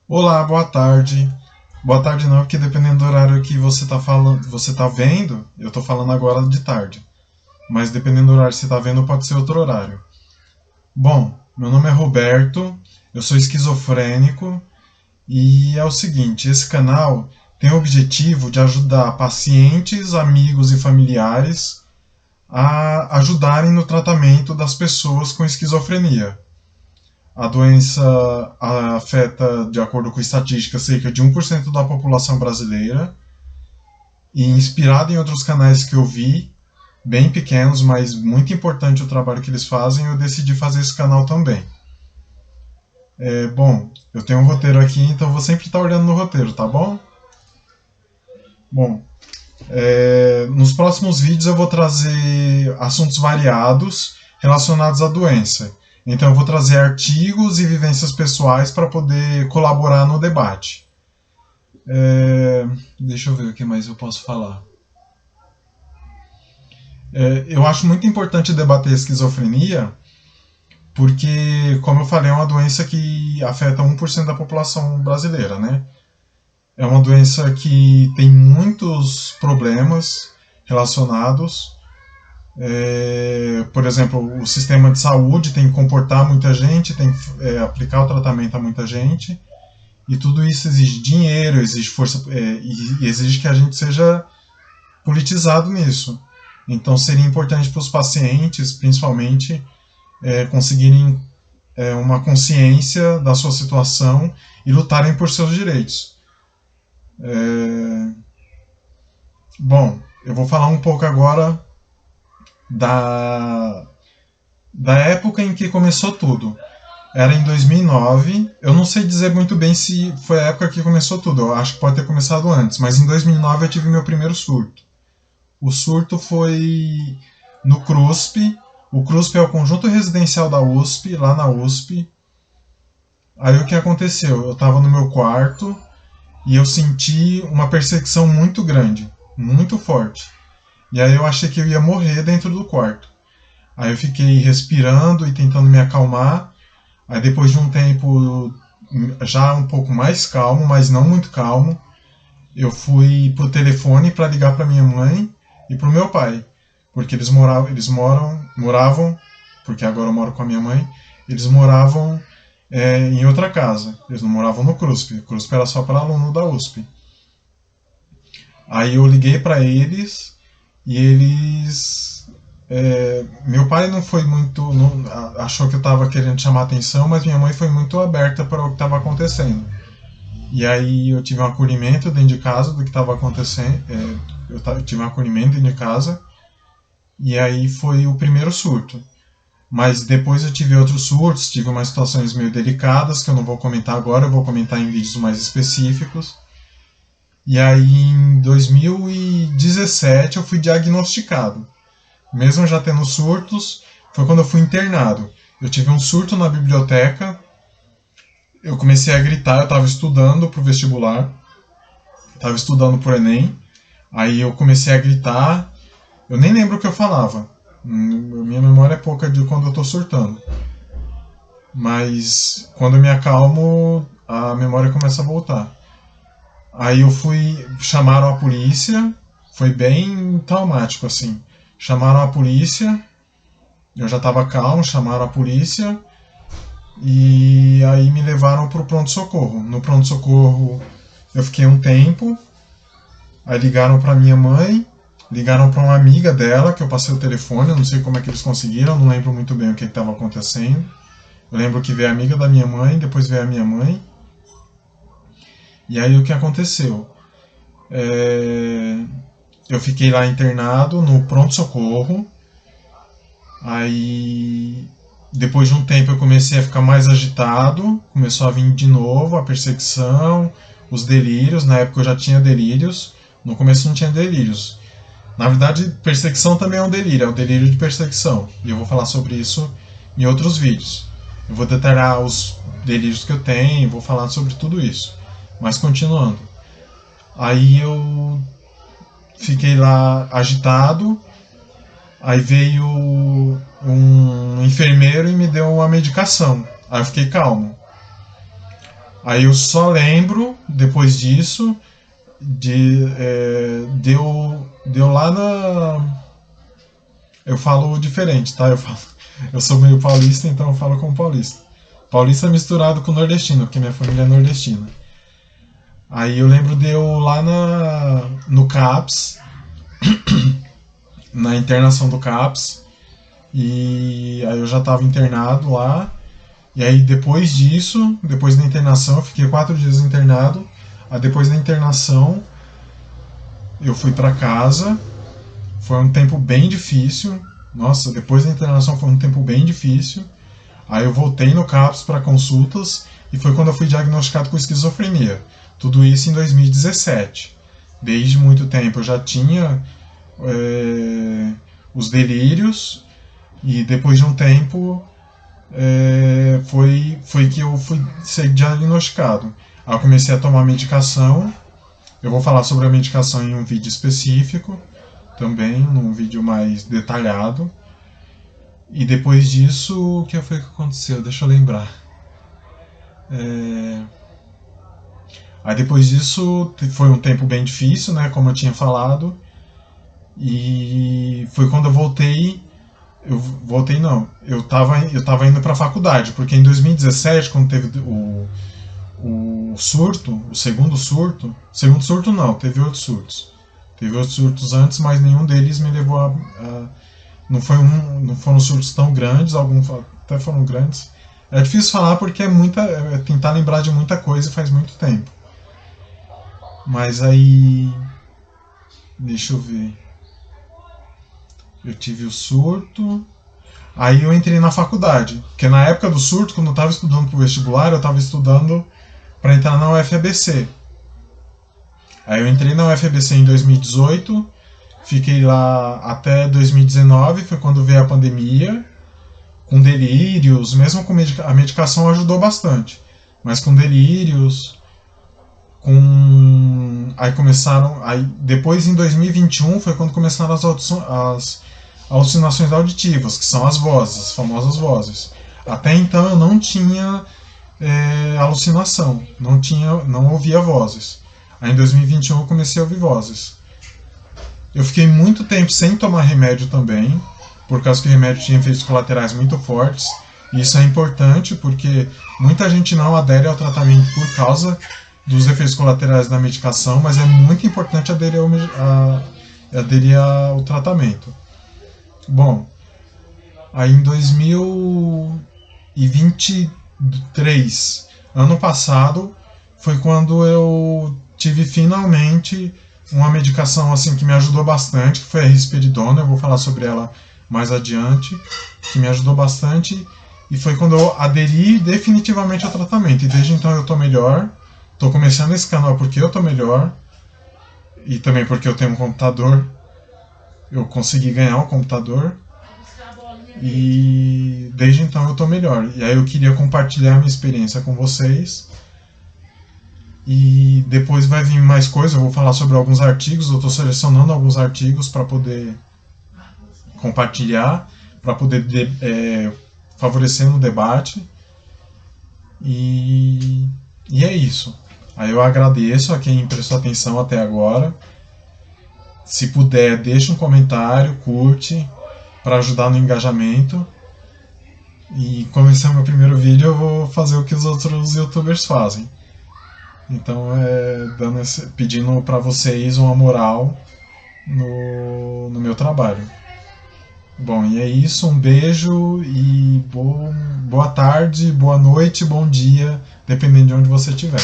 Olá, boa tarde. Boa tarde não, porque dependendo do horário que você tá falando, você tá vendo, eu tô falando agora de tarde. Mas dependendo do horário que você tá vendo, pode ser outro horário. Bom, meu nome é Roberto, eu sou esquizofrênico e é o seguinte, esse canal tem o objetivo de ajudar pacientes, amigos e familiares a ajudarem no tratamento das pessoas com esquizofrenia. A doença afeta, de acordo com estatísticas, cerca de 1% da população brasileira. E inspirado em outros canais que eu vi, bem pequenos, mas muito importante o trabalho que eles fazem, eu decidi fazer esse canal também. Bom, eu tenho um roteiro aqui, então eu vou sempre estar olhando no roteiro, tá bom? Bom, nos próximos vídeos eu vou trazer assuntos variados relacionados à doença. Então eu vou trazer artigos e vivências pessoais para poder colaborar no debate. Deixa eu ver o que mais eu posso falar. Eu acho muito importante debater a esquizofrenia, porque, como eu falei, é uma doença que afeta 1% da população brasileira, né? É uma doença que tem muitos problemas relacionados. Por exemplo, o sistema de saúde tem que comportar muita gente, tem que aplicar o tratamento a muita gente. E tudo isso exige dinheiro, exige força, e exige que a gente seja politizado nisso. Então seria importante para os pacientes, principalmente, conseguirem uma consciência da sua situação e lutarem por seus direitos. Bom, eu vou falar um pouco agora da, da época em que começou tudo. Era em 2009. Eu não sei dizer muito bem se foi a época que começou tudo. Eu acho que pode ter começado antes. Mas em 2009 eu tive meu primeiro surto. O surto foi no CRUSP. O CRUSP é o conjunto residencial da USP, lá na USP. Aí o que aconteceu? Eu estava no meu quarto e eu senti uma perseguição muito grande, muito forte. E aí eu achei que eu ia morrer dentro do quarto. Aí eu fiquei respirando e tentando me acalmar. Aí depois de um tempo já um pouco mais calmo, mas não muito calmo, eu fui pro telefone para ligar para minha mãe e pro meu pai, porque moravam, porque agora eu moro com a minha mãe, eles moravam em outra casa, eles não moravam no CRUSP, o CRUSP era só para aluno da USP. Aí eu liguei para eles e eles meu pai não foi muito. Não, achou que eu estava querendo chamar atenção, mas minha mãe foi muito aberta para o que estava acontecendo. E aí eu tive um acolhimento dentro de casa do que estava acontecendo. Eu tive um acolhimento dentro de casa. E aí foi o primeiro surto. Mas depois eu tive outros surtos, tive umas situações meio delicadas que eu não vou comentar agora, eu vou comentar em vídeos mais específicos. E aí em 2017 eu fui diagnosticado. Mesmo já tendo surtos, foi quando eu fui internado. Eu tive um surto na biblioteca, eu comecei a gritar, eu estava estudando para o vestibular, estava estudando para o Enem, aí eu comecei a gritar, eu nem lembro o que eu falava, minha memória é pouca de quando eu estou surtando, mas quando eu me acalmo, a memória começa a voltar. Aí eu fui, chamaram a polícia, foi bem traumático assim. Chamaram a polícia, eu já estava calmo, chamaram a polícia e aí me levaram para o pronto-socorro. No pronto-socorro eu fiquei um tempo, aí ligaram para minha mãe, ligaram para uma amiga dela, que eu passei o telefone, eu não sei como é que eles conseguiram, não lembro muito bem o que estava acontecendo. Eu lembro que veio a amiga da minha mãe, depois veio a minha mãe. E aí o que aconteceu? Eu fiquei lá internado no pronto-socorro. Aí, depois de um tempo, eu comecei a ficar mais agitado. Começou a vir de novo a perseguição, os delírios. Na época eu já tinha delírios. No começo não tinha delírios. Na verdade, perseguição também é um delírio. É um delírio de perseguição. E eu vou falar sobre isso em outros vídeos. Eu vou detalhar os delírios que eu tenho. Vou falar sobre tudo isso. Mas continuando. Aí eu fiquei lá agitado. Aí veio um enfermeiro e me deu uma medicação. Aí eu fiquei calmo. Aí eu só lembro, depois disso, deu lá na... Eu falo diferente, tá? Eu sou meio paulista, então eu falo como paulista. Paulista misturado com nordestino, porque minha família é nordestina. Aí eu lembro de eu lá no CAPS, na internação do CAPS, e aí eu já estava internado lá. E aí depois disso, depois da internação, eu fiquei 4 dias internado. Aí depois da internação, eu fui para casa. Foi um tempo bem difícil. Nossa, depois da internação foi um tempo bem difícil. Aí eu voltei no CAPS para consultas e foi quando eu fui diagnosticado com esquizofrenia. Tudo isso em 2017. Desde muito tempo eu já tinha os delírios e depois de um tempo foi que eu fui ser diagnosticado. Aí eu comecei a tomar medicação. Eu vou falar sobre a medicação em um vídeo específico, também, num vídeo mais detalhado. E depois disso, o que foi que aconteceu? Deixa eu lembrar. Aí depois disso foi um tempo bem difícil, né, como eu tinha falado. E foi quando eu voltei. Eu voltei não. Eu tava indo pra faculdade, porque em 2017, quando teve o surto, o segundo surto. Segundo surto não, teve outros surtos. Teve outros surtos antes, mas nenhum deles me levou não foram surtos tão grandes, alguns até foram grandes. É difícil falar porque é tentar lembrar de muita coisa faz muito tempo. Mas aí. Deixa eu ver. Eu tive o surto. Aí eu entrei na faculdade. Porque na época do surto, quando eu estava estudando pro vestibular, eu estava estudando para entrar na UFABC. Aí eu entrei na UFABC em 2018, fiquei lá até 2019, foi quando veio a pandemia, com delírios, mesmo com a medicação ajudou bastante, mas com delírios, aí depois em 2021 foi quando começaram as alucinações auditivas, que são as vozes, as famosas vozes. Até então eu não tinha alucinação, não ouvia vozes. Aí em 2021 eu comecei a ouvir vozes. Eu fiquei muito tempo sem tomar remédio também, por causa que o remédio tinha efeitos colaterais muito fortes. E isso é importante porque muita gente não adere ao tratamento por causa dos efeitos colaterais da medicação, mas é muito importante aderir ao tratamento. Bom, aí em 2023, ano passado, foi quando eu tive finalmente uma medicação assim que me ajudou bastante, que foi a risperidona. Eu vou falar sobre ela mais adiante, que me ajudou bastante, e foi quando eu aderi definitivamente ao tratamento. E desde então eu tô melhor. Tô começando esse canal porque eu tô melhor, e também porque eu tenho um computador. Eu consegui ganhar um computador, e desde então eu tô melhor. E aí eu queria compartilhar minha experiência com vocês. E depois vai vir mais coisa, eu vou falar sobre alguns artigos, eu estou selecionando alguns artigos para poder compartilhar, para poder favorecer no debate. E é isso. Aí eu agradeço a quem prestou atenção até agora. Se puder, deixa um comentário, curte, para ajudar no engajamento. E como esse é o meu primeiro vídeo, eu vou fazer o que os outros youtubers fazem. Então, pedindo para vocês uma moral no meu trabalho. Bom, e é isso. Um beijo e boa tarde, boa noite, bom dia, dependendo de onde você estiver.